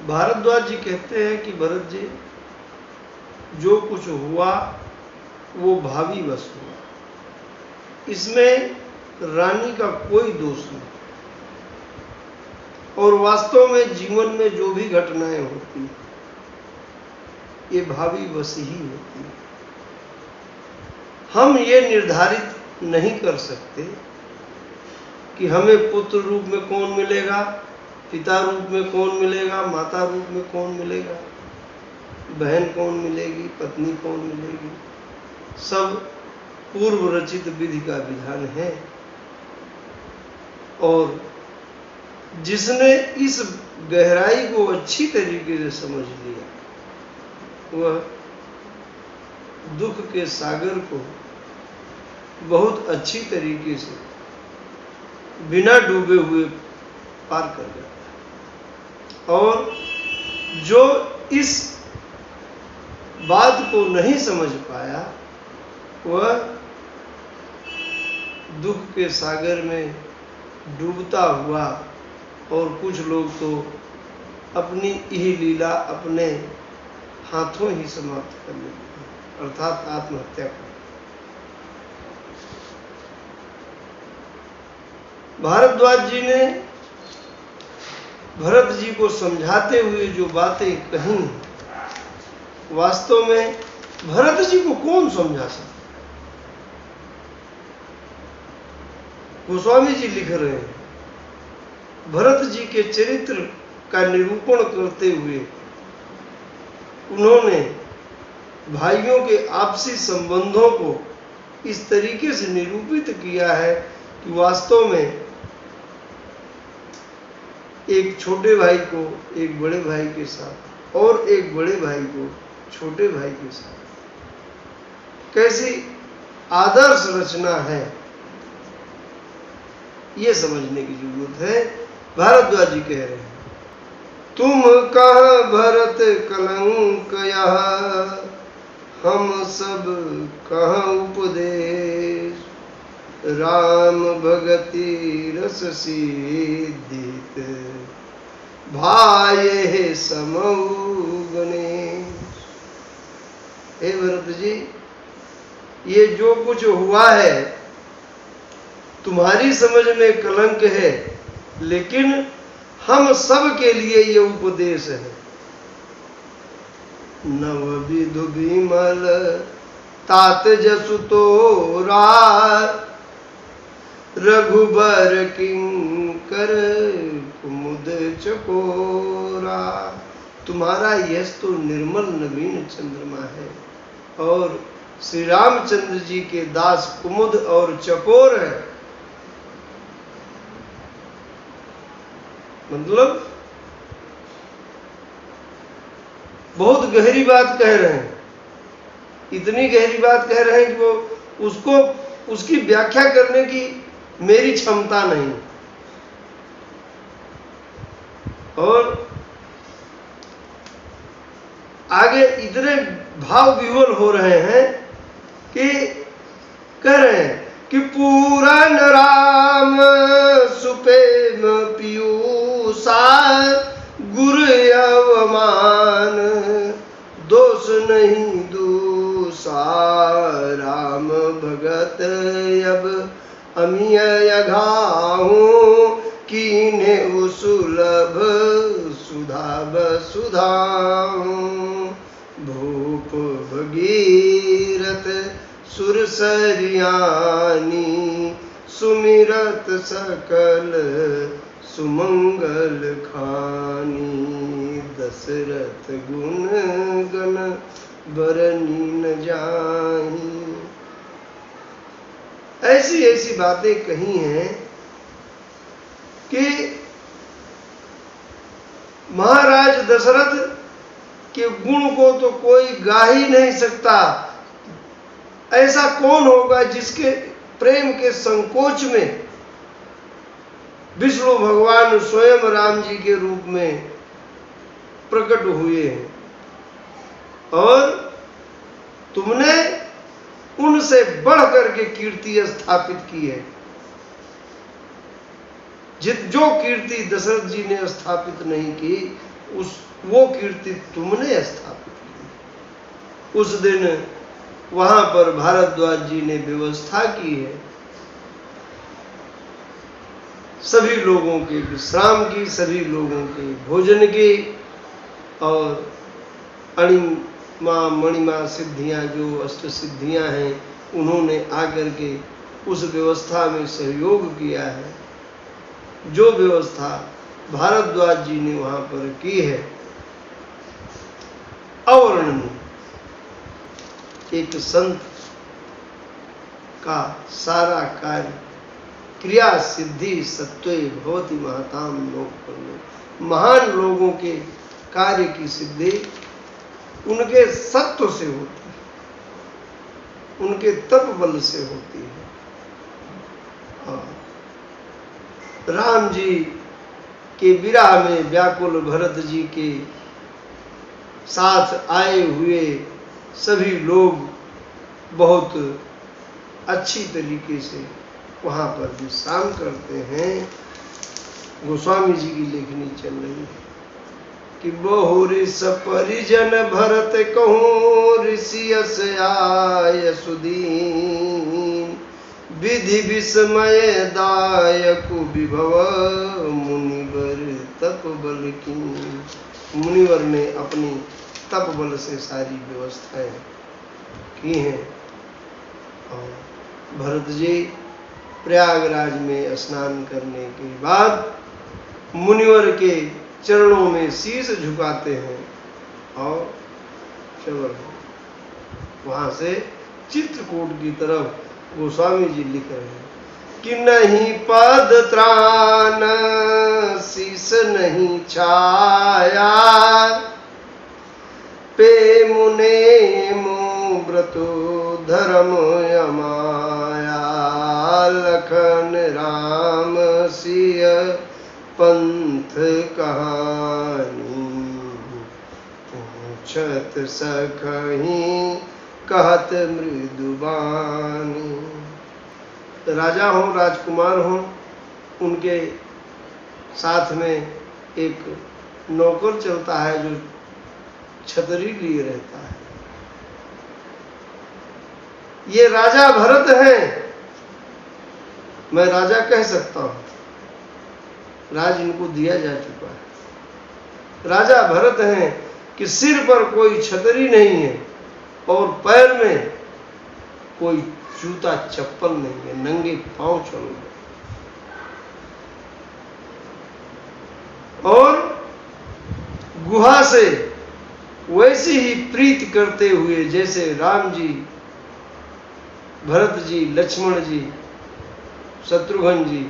भारद्वाज जी कहते हैं कि भरत जी, जो कुछ हुआ वो भावी वश हुआ, इसमें रानी का कोई दोष नहीं, और वास्तव में जीवन में जो भी घटनाएं होती हैं ये भावी वश ही होती है। हम ये निर्धारित नहीं कर सकते कि हमें पुत्र रूप में कौन मिलेगा, पिता रूप में कौन मिलेगा, माता रूप में कौन मिलेगा, बहन कौन मिलेगी, पत्नी कौन मिलेगी। सब पूर्व रचित विधि का विधान है, और जिसने इस गहराई को अच्छी तरीके से समझ लिया वह दुख के सागर को बहुत अच्छी तरीके से बिना डूबे हुए पार कर जाता है। और जो इस बात को नहीं समझ पाया वह दुख के सागर में डूबता हुआ, और कुछ लोग तो अपनी यह लीला अपने हाथों ही समाप्त कर लेते हैं, अर्थात आत्महत्या कर। भारद्वाज जी ने भरत जी को समझाते हुए जो बातें कही, वास्तव में भरत जी को कौन समझा सकता। गोस्वामी जी लिख रहे हैं, भरत जी के चरित्र का निरूपण करते हुए उन्होंने भाइयों के आपसी संबंधों को इस तरीके से निरूपित किया है कि वास्तव में एक छोटे भाई को एक बड़े भाई के साथ और एक बड़े भाई को छोटे भाई के साथ कैसी आदर्श रचना है, ये समझने की जरूरत है। भारद्वाज जी कह रहे हैं, तुम कह भरत कलंक यह, हम सब कह उपदेश, राम भगति रस सिद्धित, भाये समऊ गणेश। हे भरत जी, ये जो कुछ हुआ है तुम्हारी समझ में कलंक है, लेकिन हम सब के लिए ये उपदेश है। नव विधु विमल तात जसु तोरा, रघुबर किंकर कुमुद चकोरा। तुम्हारा यश तो निर्मल नवीन चंद्रमा है, और श्री रामचंद्र जी के दास कुमुद और चकोर है। मतलब बहुत गहरी बात कह रहे हैं, इतनी गहरी बात कह रहे हैं कि वो उसको उसकी व्याख्या करने की मेरी क्षमता नहीं। और आगे इतने भाव विह्वल हो रहे हैं कि कह रहे हैं कि पूरन राम सुप्रेम पीयूषा, गुरु अवमान दोष नहीं दूषा, राम भगत अब अमिय अघाहू, कीने सुलभ सुधा बसुधाऊं, भूप भगीरथ सुरसरियानी, सुमिरत सकल सुमंगल खानी, दशरथ गुण गण बरनी न जाही। ऐसी ऐसी बातें कही हैं कि महाराज दशरथ के गुण को तो कोई गा ही नहीं सकता। ऐसा कौन होगा जिसके प्रेम के संकोच में विष्णु भगवान स्वयं राम जी के रूप में प्रकट हुए हैं, और तुमने उनसे बढ़ करके कीर्ति स्थापित की है। जो कीर्ति दशरथ जी ने स्थापित नहीं की वो कीर्ति तुमने स्थापित की। उस दिन वहां पर भारद्वाज जी ने व्यवस्था की है सभी लोगों के विश्राम की, सभी लोगों के भोजन की, और अणिमा मणिमा सिद्धियां जो अष्ट सिद्धियां हैं उन्होंने आकर के उस व्यवस्था में सहयोग किया है। जो व्यवस्था भारद्वाज जी ने वहां पर की है अवर्णनीय। एक संत का सारा कार्य क्रिया सिद्धि सत्वे भवति महताम लोक। महान लोगों के कार्य की सिद्धि उनके सत्व से होती है, उनके तप बल से होती है। राम जी के विरह में व्याकुल भरत जी के साथ आए हुए सभी लोग बहुत अच्छी तरीके से वहां पर विश्राम करते हैं। गोस्वामी जी की लेखनी चल रही है कि बहुरी सपरिजन भरत कहूँ ऋषि अस आय सुदीन विधि विस्मय दायक विभव मुनिवर तप बल की। मुनिवर ने अपनी तप बल से सारी व्यवस्थाएं की हैं और भरत जी प्रयागराज में स्नान करने के बाद मुनिवर के चरणों में शीश झुकाते हैं और चलो वहां से चित्रकूट की तरफ गोस्वामी जी लिख रहे हैं कि नहीं पद त्राण शीश नहीं छाया पे मुने मो व्रतो धर्म यमाया लखन राम सिय पंथ कहानी पूछत सखही कहत मृदुबानी। राजा हो राजकुमार हो उनके साथ में एक नौकर चलता है जो छतरी लिए रहता है। ये राजा भरत हैं, मैं राजा कह सकता हूं, राज इनको दिया जा चुका है। राजा भरत हैं कि सिर पर कोई छतरी नहीं है और पैर में कोई जूता चप्पल नहीं है, नंगे पांव चल रहे और गुहा से वैसी ही प्रीति करते हुए जैसे राम जी, भरत जी, लक्ष्मण जी, शत्रुघ्न जी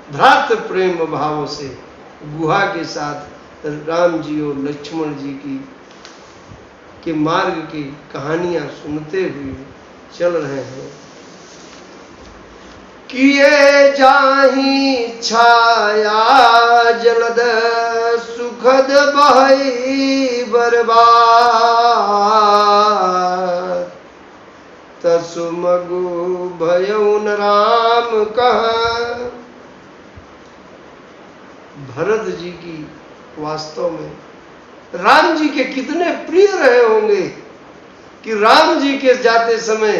भ्रातृ प्रेम भाव से गुहा के साथ राम जी और लक्ष्मण जी के मार्ग की कहानियां सुनते हुए चल रहे हैं। किए जाहि छाया जलद सुखद बहई बर्बाद तसुमगु भयउन राम कह। भरत जी की वास्तव में राम जी के कितने प्रिय रहे होंगे कि राम जी के जाते समय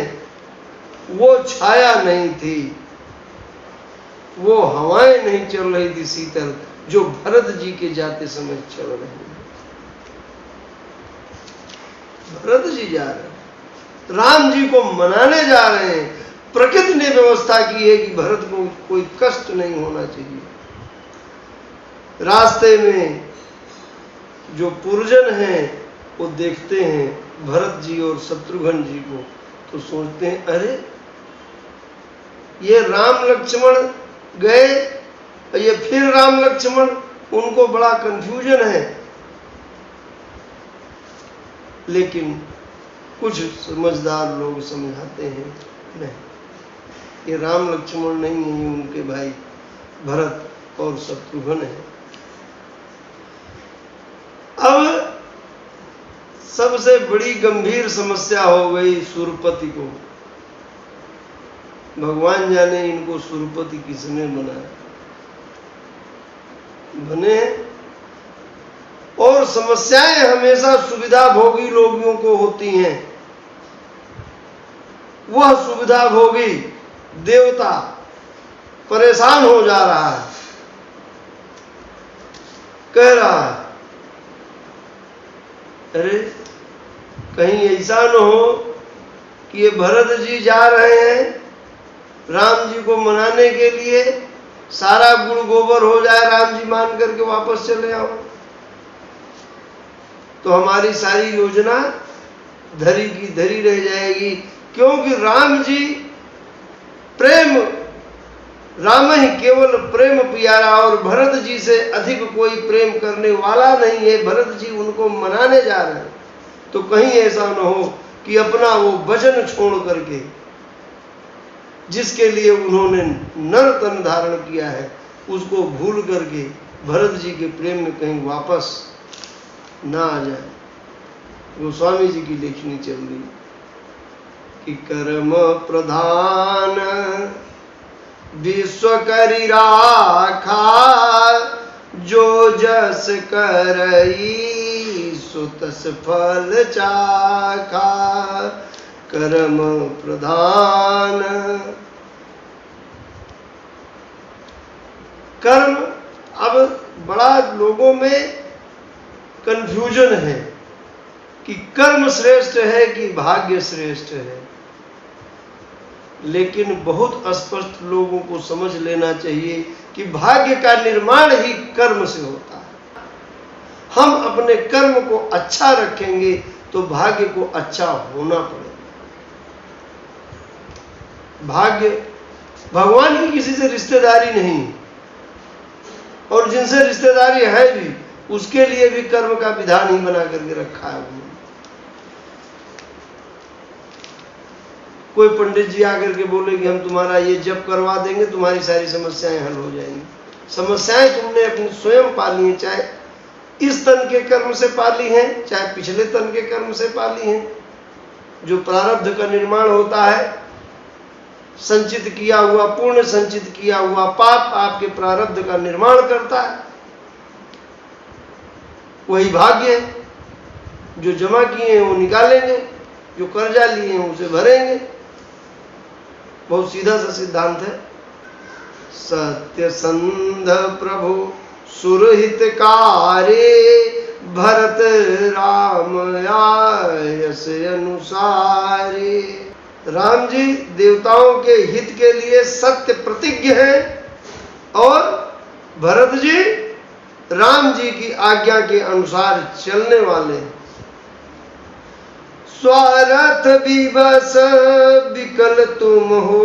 वो छाया नहीं थी, वो हवाएं नहीं चल रही थी शीतल जो भरत जी के जाते समय चल रही है। भरत जी जा रहे हैं, राम जी को मनाने जा रहे हैं। प्रकृति ने व्यवस्था की है कि भरत को कोई कष्ट नहीं होना चाहिए। रास्ते में जो पुरजन हैं वो देखते हैं भरत जी और शत्रुघ्न जी को तो सोचते हैं अरे ये राम लक्ष्मण गए, ये फिर राम लक्ष्मण, उनको बड़ा कंफ्यूजन है। लेकिन कुछ समझदार लोग समझाते हैं नहीं, ये राम लक्ष्मण नहीं है, उनके भाई भरत और शत्रुघ्न है। अब सबसे बड़ी गंभीर समस्या हो गई सुरपति को। भगवान जाने इनको सुरपति किसने बनाया, बने और और समस्याएं हमेशा सुविधा भोगी लोगों को होती हैं। वह सुविधा भोगी देवता परेशान हो जा रहा है, कह रहा है अरे कहीं ऐसा न हो कि ये भरत जी जा रहे हैं राम जी को मनाने के लिए, सारा गुड़ गोबर हो जाए, राम जी मान करके वापस चले आओ, तो हमारी सारी योजना धरी की धरी रह जाएगी। क्योंकि राम जी प्रेम, राम ही केवल प्रेम प्यारा, और भरत जी से अधिक कोई प्रेम करने वाला नहीं है। भरत जी उनको मनाने जा रहे हैं, तो कहीं ऐसा न हो कि अपना वो वचन छोड़ करके, जिसके लिए उन्होंने नर तन धारण किया है, उसको भूल करके भरत जी के प्रेम में कहीं वापस ना आ जाए। गोस्वामी जी की लेखनी चल रही कि कर्म प्रधान विश्व करी राखा, जो जस करई सो तस फल चाखा। कर्म प्रधान, कर्म, अब बड़ा लोगों में कंफ्यूजन है कि कर्म श्रेष्ठ है कि भाग्य श्रेष्ठ है, लेकिन बहुत स्पष्ट लोगों को समझ लेना चाहिए कि भाग्य का निर्माण ही कर्म से होता है। हम अपने कर्म को अच्छा रखेंगे तो भाग्य को अच्छा होना पड़ेगा। भाग्य, भगवान की किसी से रिश्तेदारी नहीं, और जिनसे रिश्तेदारी है भी उसके लिए भी कर्म का विधान ही बना करके रखा है उन्होंने। कोई पंडित जी आकर के बोले कि हम तुम्हारा ये जप करवा देंगे, तुम्हारी सारी समस्याएं हल हो जाएंगी। समस्याएं तुमने अपनी स्वयं पाली हैं, चाहे इस तन के कर्म से पाली हैं, चाहे पिछले तन के कर्म से पाली हैं। जो प्रारब्ध का निर्माण होता है, संचित किया हुआ, पूर्ण संचित किया हुआ पाप आपके प्रारब्ध का निर्माण करता है, वही भाग्य है। जो जमा किए हैं वो निकालेंगे, जो कर्जा लिए हैं उसे भरेंगे। बहुत सीधा सा सिद्धांत है। सत्य संध प्रभु सुरहितकारे, भरत राम आयस अनुसारे। राम जी देवताओं के हित के लिए सत्य प्रतिज्ञ हैं, और भरत जी राम जी की आज्ञा के अनुसार चलने वाले हैं। स्वार्थ विवश विकल तुम हो,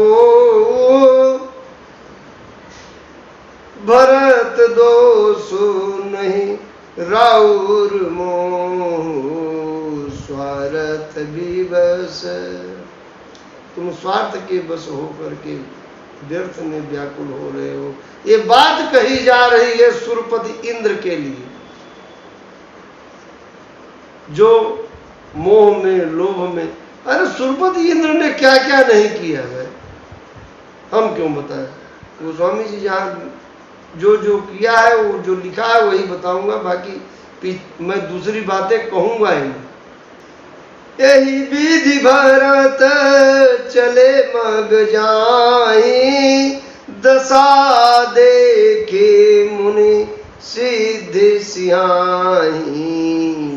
भरत दोषो नहीं राउर मोह। स्वार्थ विवश, तुम स्वार्थ के बस होकर के व्यर्थ में व्याकुल हो रहे हो। ये बात कही जा रही है सुरपति इंद्र के लिए, जो मोह में, लोभ में। अरे सुरपति इंद्र ने क्या क्या नहीं किया है, हम क्यों बताएं। गोस्वामी जी जहाँ जो जो किया है, वो जो लिखा है वही बताऊंगा, बाकी मैं दूसरी बातें कहूंगा ही। यही विधि भरत चले मग जाई, दशा देखे मुनि सिद्धि सियाही।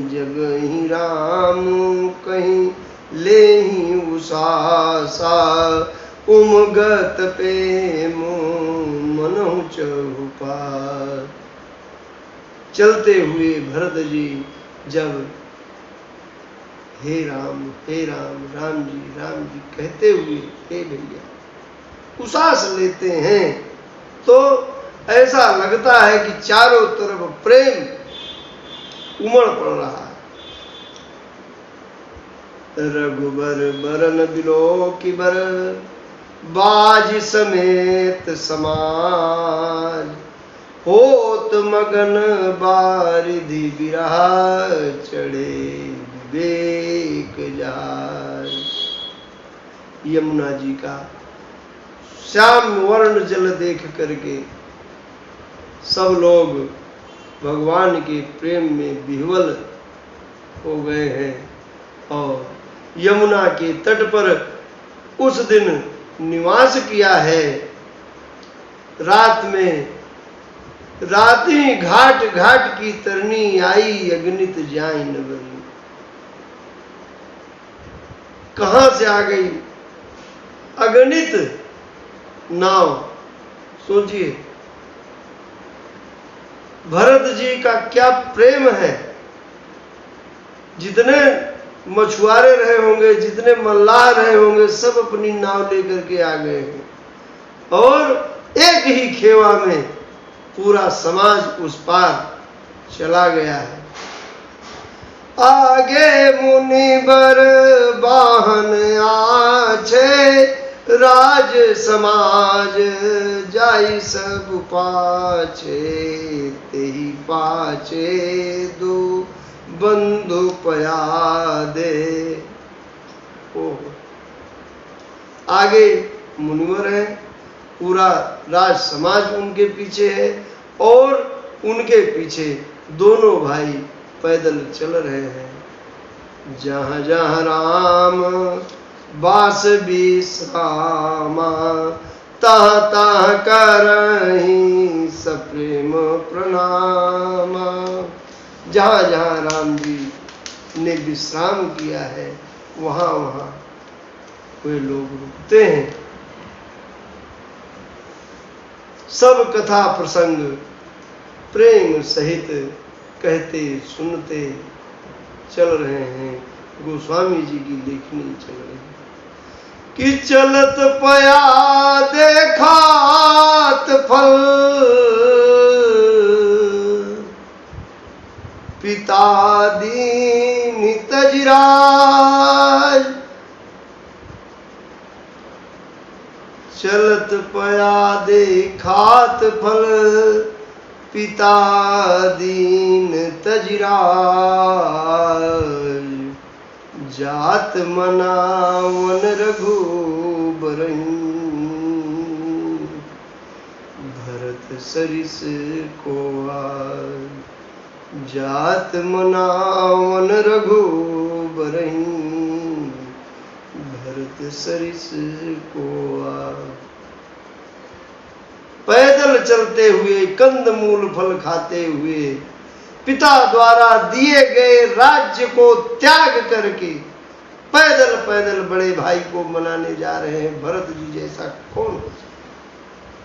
जगहि राम कहीं लेहि उषासा, उमगत पे मनहु चहुपार। चलते हुए भरत जी जब हे राम राम जी कहते हुए हे भैया उसास लेते हैं, तो ऐसा लगता है कि चारों तरफ प्रेम उमड़ पड़ रहा है। रघुबर बरन बिलो की बर, बाज समेत समाज। होत मगन बारिधि बिरहा, चढ़े विवेक जहाज। यमुना जी का श्याम वर्ण जल देख करके सब लोग भगवान के प्रेम में विह्वल हो गए हैं और यमुना के तट पर उस दिन निवास किया है। रात में राती घाट घाट की तरनी आई, अगणित जाई नगरी। कहां से आ गई? अगणित नाव। सोचिए भरत जी का क्या प्रेम है। जितने मछुआरे रहे होंगे, जितने मल्लाह रहे होंगे, सब अपनी नाव लेकर के आ गए हैं और एक ही खेवा में पूरा समाज उस पार चला गया है। आगे मुनिबर वाहन आछे, राज समाज जाई सब पाछे, तेही पाछे दो बंधु पयादे। आगे मुनिवर है, पूरा राज समाज उनके पीछे है और उनके पीछे दोनों भाई पैदल चल रहे हैं। जहां जहां राम बास विश्रामा, तहाँ तहाँ करहीं सप्रेम प्रणाम। जहां जहां राम जी ने विश्राम किया है वहां वहां वे लोग रुकते हैं। सब कथा प्रसंग प्रेम सहित कहते सुनते चल रहे हैं। गोस्वामी जी की लेखनी चल रही है कि चलत पया देखात फल, पिता दीन तजराज। चलत पया देखात फल, पिता दीन तजराज। जात मनावन रघुबरहि, भरत सरिस को आज। जात मनावन रघुबरहि, भरत सरिस को आज। पैदल चलते हुए, कंदमूल फल खाते हुए, पिता द्वारा दिए गए राज्य को त्याग करके पैदल पैदल बड़े भाई को मनाने जा रहे हैं। भरत जी जैसा कौन हो सकता?